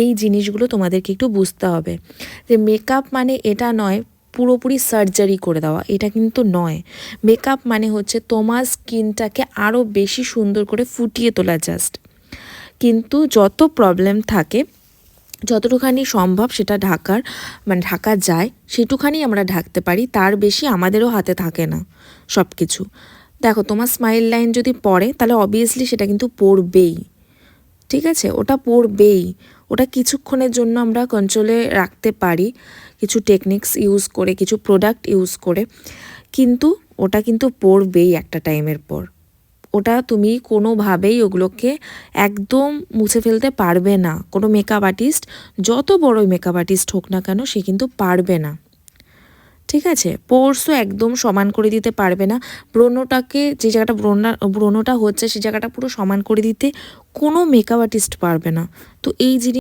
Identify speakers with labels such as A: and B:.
A: এই জিনিসগুলো তোমাদেরকে একটু বুঝতে হবে যে মেকআপ মানে এটা নয় পুরোপুরি সার্জারি করে দেওয়া, এটা কিন্তু নয়। মেকআপ মানে হচ্ছে তোমার স্কিনটাকে আরও বেশি সুন্দর করে ফুটিয়ে তোলা জাস্ট। কিন্তু যত প্রবলেম থাকে যতটুখানি সম্ভব সেটা ঢাকা যায় সেটুখানি আমরা ঢাকতে পারি, তার বেশি আমাদেরও হাতে থাকে না সব কিছু। দেখো তোমার স্মাইল লাইন যদি পড়ে তাহলে অবভিয়াসলি সেটা কিন্তু পড়বেই, ঠিক আছে, ওটা পড়বেই। ওটা কিছুক্ষণের জন্য আমরা কন্ট্রোলে রাখতে পারি কিছু টেকনিক্স ইউজ করে, কিছু প্রোডাক্ট ইউজ করে, কিন্তু ওটা কিন্তু পড়বেই একটা টাইমের পর। ওটা তুমি কোনোভাবেই ওগুলোকে একদম মুছে ফেলতে পারবে না। কোনো মেকআপ আর্টিস্ট, যত বড় মেকআপ আর্টিস্ট হোক না কেন, সে কিন্তু পারবে না, ঠিক আছে। পোর্সও একদম সমান করে দিতে পারবে না। ব্রণটাকে যে জায়গাটা ব্রণটা হচ্ছে সেই জায়গাটা পুরো সমান করে দিতে কোনো মেকআপ আর্টিস্ট পারবে না। তো এই জিনিস